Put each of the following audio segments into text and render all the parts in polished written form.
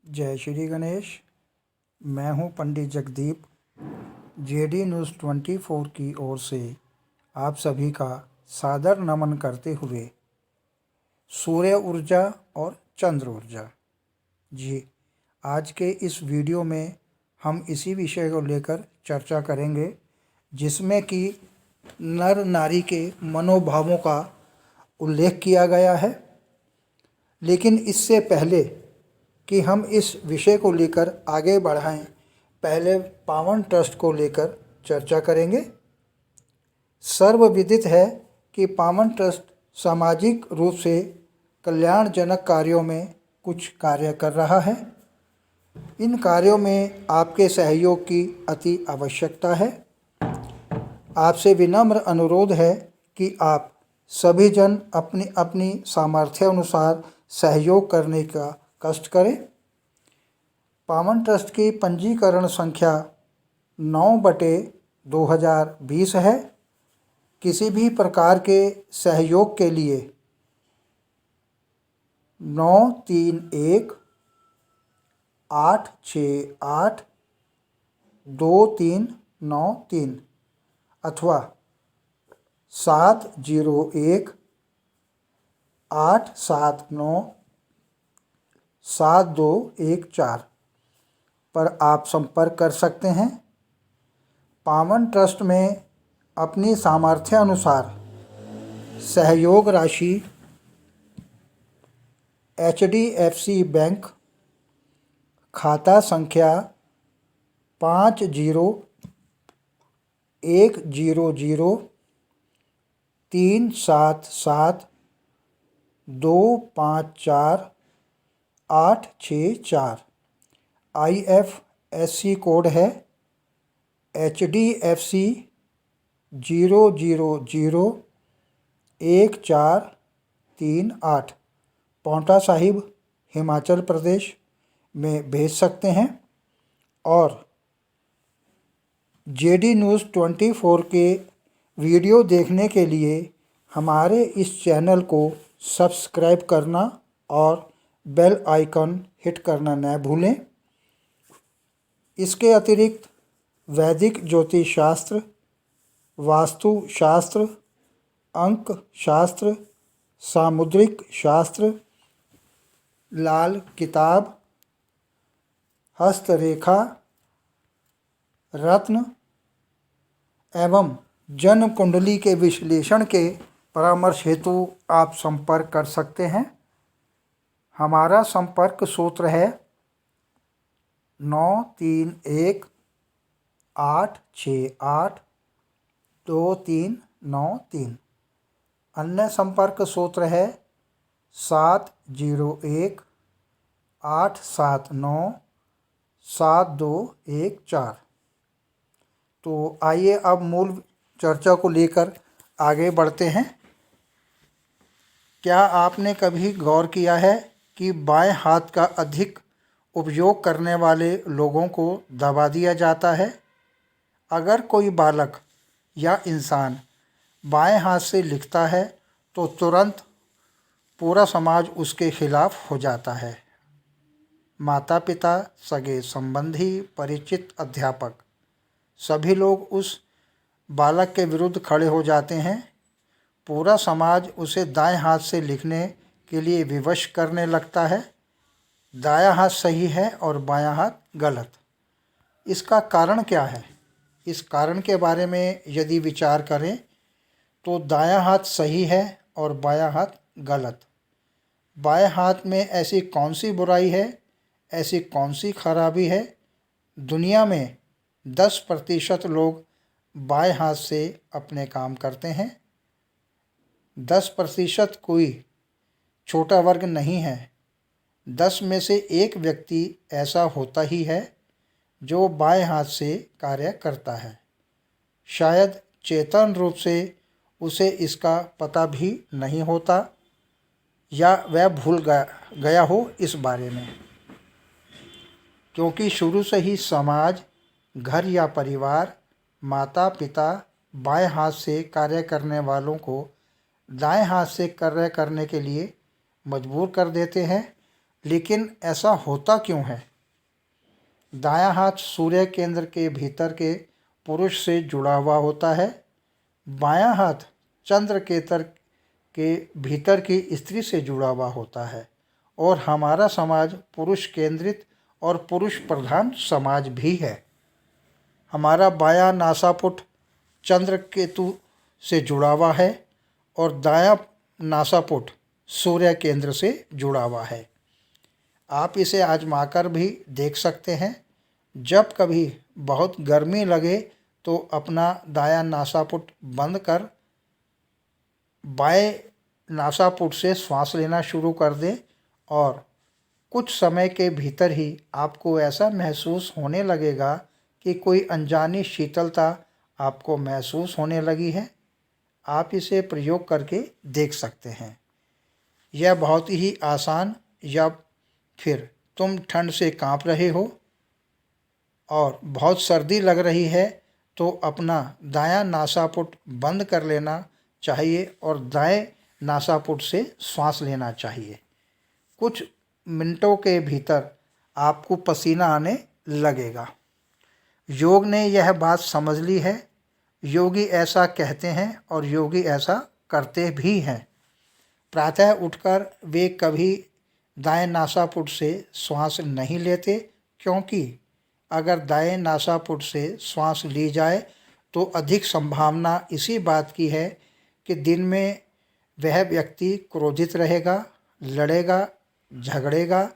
जय श्री गणेश। मैं हूं पंडित जगदीप। जेडी न्यूज़ 24 की ओर से आप सभी का सादर नमन करते हुए सूर्य ऊर्जा और चंद्र ऊर्जा जी, आज के इस वीडियो में हम इसी विषय को लेकर चर्चा करेंगे, जिसमें कि नर नारी के मनोभावों का उल्लेख किया गया है। लेकिन इससे पहले कि हम इस विषय को लेकर आगे बढ़ाएं, पहले पावन ट्रस्ट को लेकर चर्चा करेंगे। सर्वविदित है कि पावन ट्रस्ट सामाजिक रूप से कल्याणजनक कार्यों में कुछ कार्य कर रहा है। इन कार्यों में आपके सहयोग की अति आवश्यकता है। आपसे विनम्र अनुरोध है कि आप सभी जन अपनी अपनी सामर्थ्य अनुसार सहयोग करने का कष्ट करें। पावन ट्रस्ट की पंजीकरण संख्या 9/2020 है। किसी भी प्रकार के सहयोग के लिए 931-868-2393 अथवा 701-879-7214 पर आप संपर्क कर सकते हैं। पावन ट्रस्ट में अपनी सामर्थ्य अनुसार सहयोग राशि HDFC बैंक खाता संख्या 50-100-377-254-864 IFSC कोड है HDFC 0001438 पांवटा साहिब हिमाचल प्रदेश में भेज सकते हैं। और जेडी न्यूज़ 24 के वीडियो देखने के लिए हमारे इस चैनल को सब्सक्राइब करना और बेल आइकन हिट करना न भूलें। इसके अतिरिक्त वैदिक ज्योतिष शास्त्र, वास्तु शास्त्र, अंक शास्त्र, सामुद्रिक शास्त्र, लाल किताब, हस्तरेखा, रत्न एवं जन्म कुंडली के विश्लेषण के परामर्श हेतु आप संपर्क कर सकते हैं। हमारा संपर्क सूत्र है 9318682393। अन्य संपर्क सूत्र है 701-879-7214। तो आइए अब मूल चर्चा को लेकर आगे बढ़ते हैं। क्या आपने कभी गौर किया है कि बाएं हाथ का अधिक उपयोग करने वाले लोगों को दबा दिया जाता है? अगर कोई बालक या इंसान बाएं हाथ से लिखता है तो तुरंत पूरा समाज उसके खिलाफ हो जाता है। माता पिता, सगे संबंधी, परिचित, अध्यापक, सभी लोग उस बालक के विरुद्ध खड़े हो जाते हैं। पूरा समाज उसे दाएं हाथ से लिखने के लिए विवश करने लगता है। दायां हाथ सही है और बायां हाथ गलत। इसका कारण क्या है? इस कारण के बारे में यदि विचार करें तो दायां हाथ सही है और बायां हाथ गलत। बाएं हाथ में ऐसी कौन सी बुराई है, ऐसी कौन सी खराबी है? दुनिया में 10% लोग बाएं हाथ से अपने काम करते हैं। 10% कोई छोटा वर्ग नहीं है। 10 में से एक व्यक्ति ऐसा होता ही है जो बाएं हाथ से कार्य करता है। शायद चेतन रूप से उसे इसका पता भी नहीं होता या वह भूल गया हो इस बारे में, क्योंकि शुरू से ही समाज, घर या परिवार, माता पिता बाएं हाथ से कार्य करने वालों को दाएं हाथ से कार्य करने के लिए मजबूर कर देते हैं। लेकिन ऐसा होता क्यों है? दायां हाथ सूर्य केंद्र के भीतर के पुरुष से जुड़ा हुआ होता है, बायां हाथ चंद्र केंद्र के भीतर की स्त्री से जुड़ा हुआ होता है। और हमारा समाज पुरुष केंद्रित और पुरुष प्रधान समाज भी है। हमारा बायां नासापुट चंद्र केतु से जुड़ा हुआ है और दायां नासापुट सूर्य केंद्र से जुड़ा हुआ है। आप इसे आजमाकर भी देख सकते हैं। जब कभी बहुत गर्मी लगे तो अपना दायां नासापुट बंद कर बाएं नासापुट से श्वास लेना शुरू कर दें और कुछ समय के भीतर ही आपको ऐसा महसूस होने लगेगा कि कोई अनजानी शीतलता आपको महसूस होने लगी है। आप इसे प्रयोग करके देख सकते हैं। यह बहुत ही आसान। या फिर तुम ठंड से कांप रहे हो और बहुत सर्दी लग रही है तो अपना दायां नासापुट बंद कर लेना चाहिए और दाएं नासापुट से श्वास लेना चाहिए। कुछ मिनटों के भीतर आपको पसीना आने लगेगा। योग ने यह बात समझ ली है। योगी ऐसा कहते हैं और योगी ऐसा करते भी हैं। प्रातः उठकर वे कभी दाएं नासापुट से श्वास नहीं लेते, क्योंकि अगर दाएं नासापुट से श्वास ली जाए तो अधिक संभावना इसी बात की है कि दिन में वह व्यक्ति क्रोधित रहेगा, लड़ेगा, झगड़ेगा,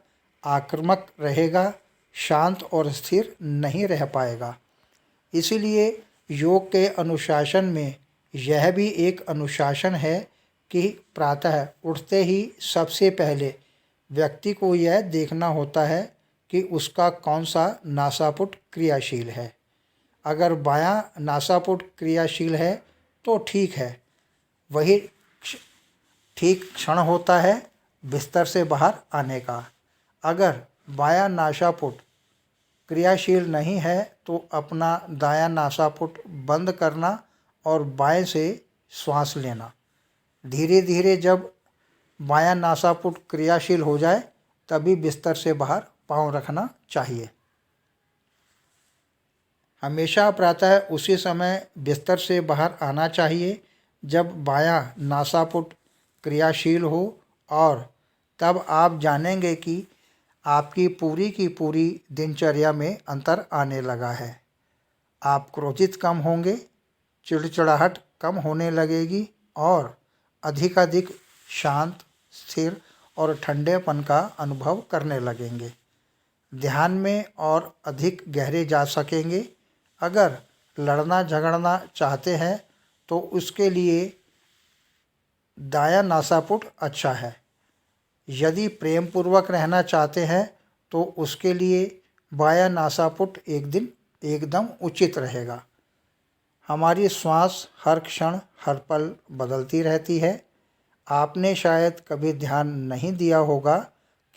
आक्रामक रहेगा, शांत और स्थिर नहीं रह पाएगा। इसीलिए योग के अनुशासन में यह भी एक अनुशासन है कि प्रातः उठते ही सबसे पहले व्यक्ति को यह देखना होता है कि उसका कौन सा नासापुट क्रियाशील है। अगर बायां नासापुट क्रियाशील है तो ठीक है, वही ठीक क्षण होता है बिस्तर से बाहर आने का। अगर बायां नासापुट क्रियाशील नहीं है तो अपना दायां नासापुट बंद करना और बाएं से श्वास लेना। धीरे धीरे जब बायां नासापुट क्रियाशील हो जाए तभी बिस्तर से बाहर पाँव रखना चाहिए। हमेशा प्रातः उसी समय बिस्तर से बाहर आना चाहिए जब बायां नासापुट क्रियाशील हो, और तब आप जानेंगे कि आपकी पूरी की पूरी दिनचर्या में अंतर आने लगा है। आप क्रोधित कम होंगे, चिड़चिड़ाहट कम होने लगेगी और अधिकाधिक शांत, स्थिर और ठंडेपन का अनुभव करने लगेंगे। ध्यान में और अधिक गहरे जा सकेंगे। अगर लड़ना झगड़ना चाहते हैं तो उसके लिए दायां नासापुट अच्छा है। यदि प्रेम पूर्वक रहना चाहते हैं तो उसके लिए बायां नासापुट एकदम उचित रहेगा। हमारी श्वास हर क्षण हर पल बदलती रहती है। आपने शायद कभी ध्यान नहीं दिया होगा,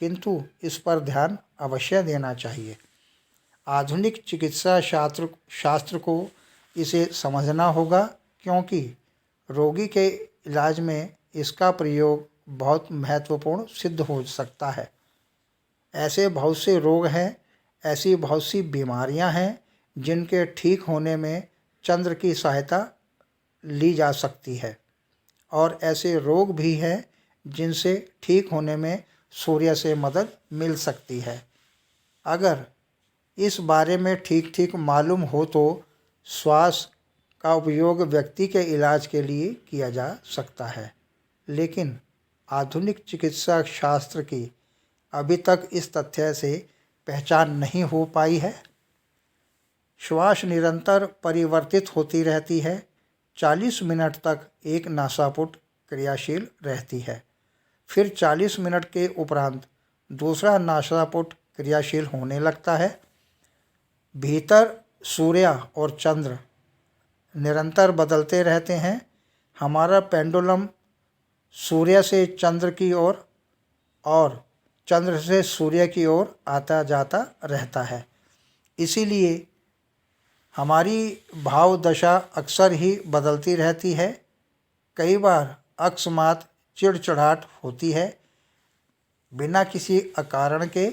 किंतु इस पर ध्यान अवश्य देना चाहिए। आधुनिक चिकित्सा शास्त्र को इसे समझना होगा, क्योंकि रोगी के इलाज में इसका प्रयोग बहुत महत्वपूर्ण सिद्ध हो सकता है। ऐसे बहुत से रोग हैं, ऐसी बहुत सी बीमारियां हैं जिनके ठीक होने में चंद्र की सहायता ली जा सकती है, और ऐसे रोग भी हैं जिनसे ठीक होने में सूर्य से मदद मिल सकती है। अगर इस बारे में ठीक मालूम हो तो श्वास का उपयोग व्यक्ति के इलाज के लिए किया जा सकता है, लेकिन आधुनिक चिकित्सा शास्त्र की अभी तक इस तथ्य से पहचान नहीं हो पाई है। श्वास निरंतर परिवर्तित होती रहती है। 40 मिनट तक एक नासापुट क्रियाशील रहती है, फिर 40 मिनट के उपरांत दूसरा नासापुट क्रियाशील होने लगता है। भीतर सूर्य और चंद्र निरंतर बदलते रहते हैं। हमारा पेंडुलम सूर्य से चंद्र की ओर और चंद्र से सूर्य की ओर आता जाता रहता है। इसीलिए हमारी भाव दशा अक्सर ही बदलती रहती है। कई बार अकस्मात चिड़चिड़ाहट होती है, बिना किसी अकारण के।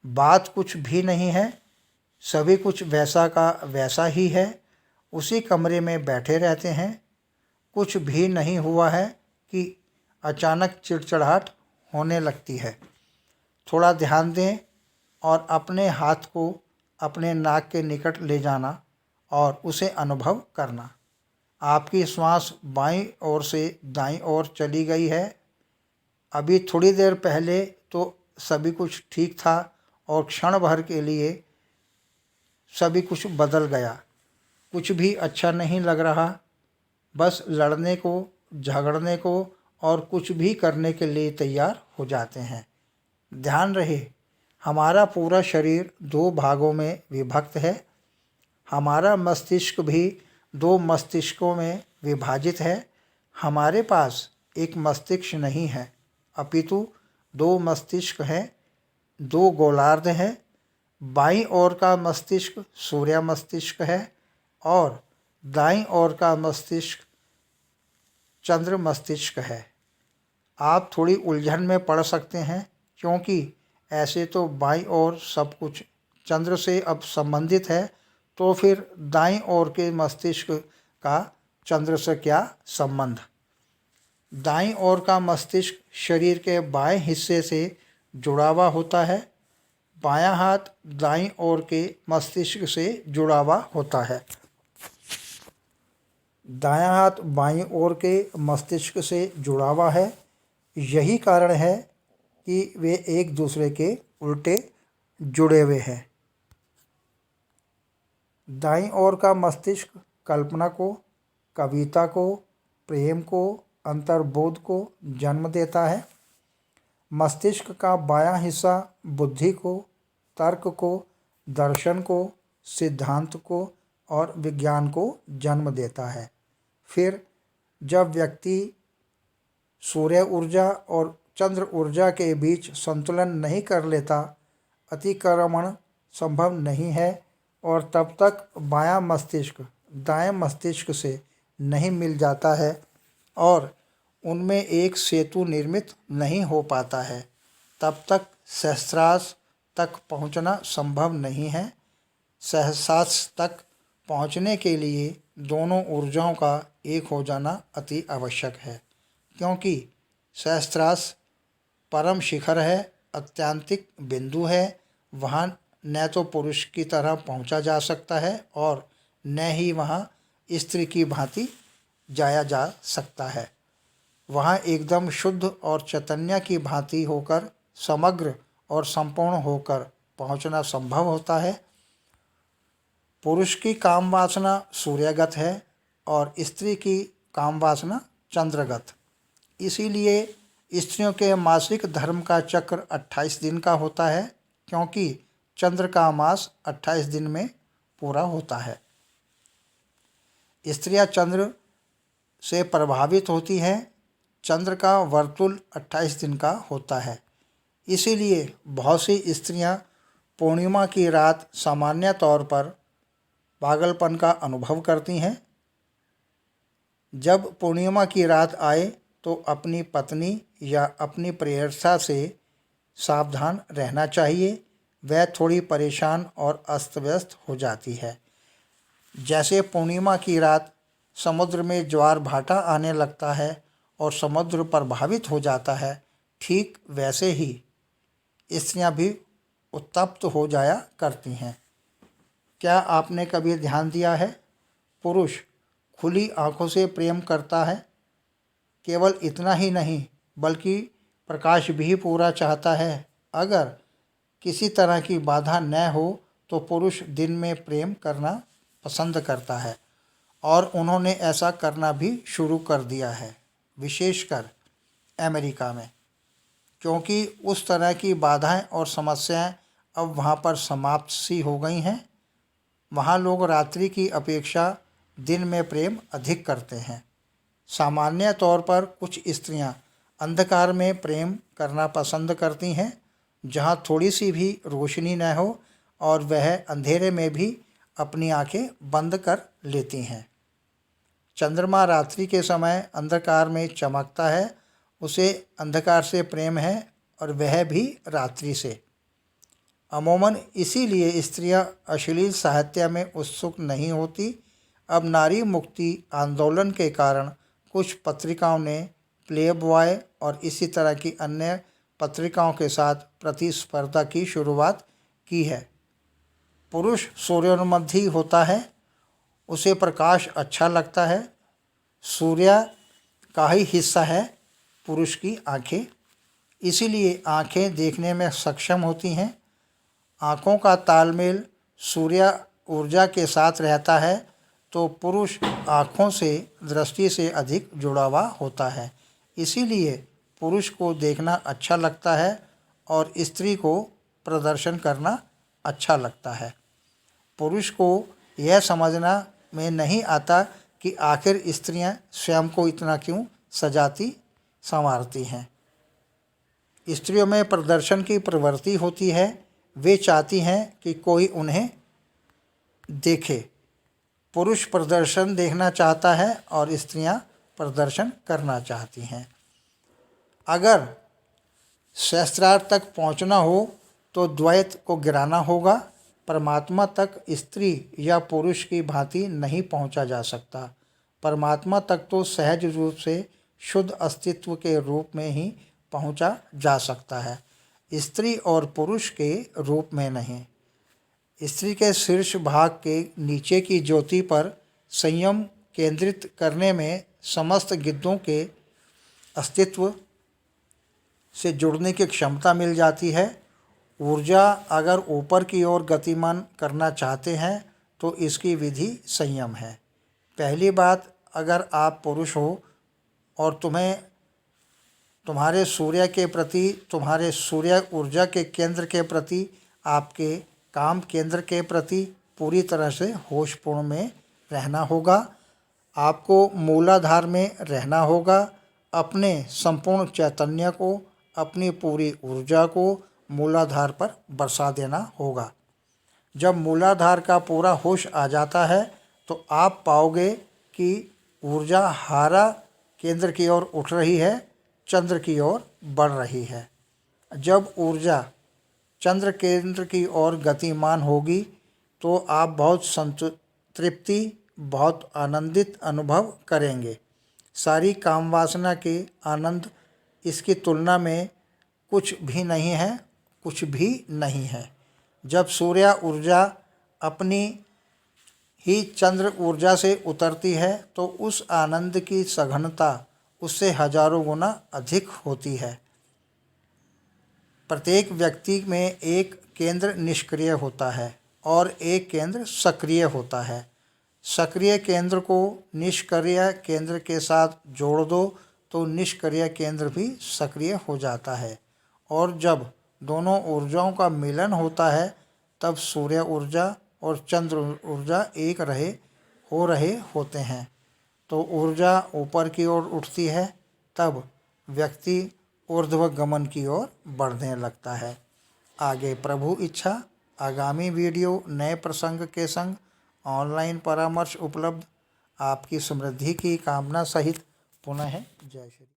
बात कुछ भी नहीं है, सभी कुछ वैसा का वैसा ही है। उसी कमरे में बैठे रहते हैं। कुछ भी नहीं हुआ है कि अचानक चिड़चिड़ाहट होने लगती है। थोड़ा ध्यान दें और अपने हाथ को अपने नाक के निकट ले जाना और उसे अनुभव करना। आपकी श्वास बाईं ओर से दाईं ओर चली गई है। अभी थोड़ी देर पहले तो सभी कुछ ठीक था और क्षण भर के लिए सभी कुछ बदल गया। कुछ भी अच्छा नहीं लग रहा। बस लड़ने को, झगड़ने को और कुछ भी करने के लिए तैयार हो जाते हैं। ध्यान रहे, हमारा पूरा शरीर 2 भागों में विभक्त है। हमारा मस्तिष्क भी 2 मस्तिष्कों में विभाजित है। हमारे पास एक मस्तिष्क नहीं है, अपितु 2 मस्तिष्क हैं, 2 गोलार्ध हैं। बाईं ओर का मस्तिष्क सूर्य मस्तिष्क है और दाईं ओर का मस्तिष्क चंद्र मस्तिष्क है। आप थोड़ी उलझन में पड़ सकते हैं, क्योंकि ऐसे तो बाईं ओर सब कुछ चंद्र से अब संबंधित है, तो फिर दाईं ओर के मस्तिष्क का चंद्र से क्या संबंध। दाईं ओर का मस्तिष्क शरीर के बाएं हिस्से से जुड़ा हुआ होता है। बायां हाथ दाईं ओर के मस्तिष्क से जुड़ा हुआ होता है। दायां हाथ बाईं ओर के मस्तिष्क से जुड़ा हुआ है। यही कारण है कि वे एक दूसरे के उल्टे जुड़े हुए हैं। दाईं ओर का मस्तिष्क कल्पना को, कविता को, प्रेम को, अंतर्बोध को जन्म देता है। मस्तिष्क का बायां हिस्सा बुद्धि को, तर्क को, दर्शन को, सिद्धांत को और विज्ञान को जन्म देता है। फिर जब व्यक्ति सूर्य ऊर्जा और चंद्र ऊर्जा के बीच संतुलन नहीं कर लेता, अतिक्रमण संभव नहीं है और तब तक बायां मस्तिष्क दाएं मस्तिष्क से नहीं मिल जाता है और उनमें एक सेतु निर्मित नहीं हो पाता है, तब तक सहस्रार तक पहुंचना संभव नहीं है। सहस्रार तक पहुंचने के लिए दोनों ऊर्जाओं का एक हो जाना अति आवश्यक है, क्योंकि सहस्रार परम शिखर है, अत्यांतिक बिंदु है। वहाँ न तो पुरुष की तरह पहुँचा जा सकता है और न ही वहाँ स्त्री की भांति जाया जा सकता है। वहाँ एकदम शुद्ध और चैतन्य की भांति होकर, समग्र और संपूर्ण होकर पहुँचना संभव होता है। पुरुष की काम वासना सूर्यगत है और स्त्री की काम वासना चंद्रगत। इसीलिए स्त्रियों के मासिक धर्म का चक्र 28 दिन का होता है, क्योंकि चंद्र का मास 28 दिन में पूरा होता है। स्त्रियां चंद्र से प्रभावित होती हैं। चंद्र का वर्तुल 28 दिन का होता है। इसीलिए बहुत सी स्त्रियां पूर्णिमा की रात सामान्य तौर पर पागलपन का अनुभव करती हैं। जब पूर्णिमा की रात आए तो अपनी पत्नी या अपनी प्रेयसा से सावधान रहना चाहिए। वह थोड़ी परेशान और अस्त व्यस्त हो जाती है। जैसे पूर्णिमा की रात समुद्र में ज्वार भाटा आने लगता है और समुद्र प्रभावित हो जाता है, ठीक वैसे ही स्त्रियां भी उत्तप्त हो जाया करती हैं। क्या आपने कभी ध्यान दिया है, पुरुष खुली आंखों से प्रेम करता है। केवल इतना ही नहीं, बल्कि प्रकाश भी पूरा चाहता है। अगर किसी तरह की बाधा न हो तो पुरुष दिन में प्रेम करना पसंद करता है और उन्होंने ऐसा करना भी शुरू कर दिया है, विशेषकर अमेरिका में, क्योंकि उस तरह की बाधाएं और समस्याएं अब वहाँ पर समाप्त सी हो गई हैं। वहाँ लोग रात्रि की अपेक्षा दिन में प्रेम अधिक करते हैं। सामान्य तौर पर कुछ स्त्रियां अंधकार में प्रेम करना पसंद करती हैं, जहाँ थोड़ी सी भी रोशनी न हो और वह अंधेरे में भी अपनी आंखें बंद कर लेती हैं। चंद्रमा रात्रि के समय अंधकार में चमकता है, उसे अंधकार से प्रेम है और वह भी रात्रि से। अमूमन इसीलिए स्त्रियां अश्लील साहित्य में उत्सुक नहीं होती। अब नारी मुक्ति आंदोलन के कारण कुछ पत्रिकाओं ने प्लेबॉय और इसी तरह की अन्य पत्रिकाओं के साथ प्रतिस्पर्धा की शुरुआत की है। पुरुष सूर्योन्मुखी होता है, उसे प्रकाश अच्छा लगता है। सूर्य का ही हिस्सा है पुरुष की आंखें, इसीलिए आंखें देखने में सक्षम होती हैं। आँखों का तालमेल सूर्य ऊर्जा के साथ रहता है तो पुरुष आँखों से दृष्टि से अधिक जुड़ा हुआ होता है, इसीलिए पुरुष को देखना अच्छा लगता है और स्त्री को प्रदर्शन करना अच्छा लगता है। पुरुष को यह समझना में नहीं आता कि आखिर स्त्रियां स्वयं को इतना क्यों सजाती संवारती हैं। स्त्रियों में प्रदर्शन की प्रवृत्ति होती है, वे चाहती हैं कि कोई उन्हें देखे। पुरुष प्रदर्शन देखना चाहता है और स्त्रियां प्रदर्शन करना चाहती हैं। अगर शास्त्रार्थ तक पहुंचना हो तो द्वैत को गिराना होगा। परमात्मा तक स्त्री या पुरुष की भांति नहीं पहुंचा जा सकता। परमात्मा तक तो सहज रूप से शुद्ध अस्तित्व के रूप में ही पहुंचा जा सकता है, स्त्री और पुरुष के रूप में नहीं। स्त्री के शीर्ष भाग के नीचे की ज्योति पर संयम केंद्रित करने में समस्त गिद्धों के अस्तित्व से जुड़ने की क्षमता मिल जाती है। ऊर्जा अगर ऊपर की ओर गतिमान करना चाहते हैं तो इसकी विधि संयम है। पहली बात, अगर आप पुरुष हो और तुम्हारे सूर्य के प्रति, तुम्हारे सूर्य ऊर्जा के केंद्र के प्रति, आपके काम केंद्र के प्रति पूरी तरह से होशपूर्ण में रहना होगा। आपको मूलाधार में रहना होगा। अपने संपूर्ण चैतन्य को, अपनी पूरी ऊर्जा को मूलाधार पर बरसा देना होगा। जब मूलाधार का पूरा होश आ जाता है तो आप पाओगे कि ऊर्जा हारा केंद्र की ओर उठ रही है, चंद्र की ओर बढ़ रही है। जब ऊर्जा चंद्र केंद्र की ओर गतिमान होगी तो आप बहुत तृप्ति, बहुत आनंदित अनुभव करेंगे। सारी काम वासना के आनंद इसकी तुलना में कुछ भी नहीं है, कुछ भी नहीं है। जब सूर्य ऊर्जा अपनी ही चंद्र ऊर्जा से उतरती है तो उस आनंद की सघनता उससे हजारों गुना अधिक होती है। प्रत्येक व्यक्ति में एक केंद्र निष्क्रिय होता है और एक केंद्र सक्रिय होता है। सक्रिय केंद्र को निष्क्रिय केंद्र के साथ जोड़ दो तो निष्क्रिय केंद्र भी सक्रिय हो जाता है, और जब दोनों ऊर्जाओं का मिलन होता है तब सूर्य ऊर्जा और चंद्र ऊर्जा एक हो रहे होते हैं। तो ऊर्जा ऊपर की ओर उठती है, तब व्यक्ति ऊर्ध्व गमन की ओर बढ़ने लगता है। आगे प्रभु इच्छा। आगामी वीडियो नए प्रसंग के संग ऑनलाइन परामर्श उपलब्ध। आपकी समृद्धि की कामना सहित पुनः जय श्री।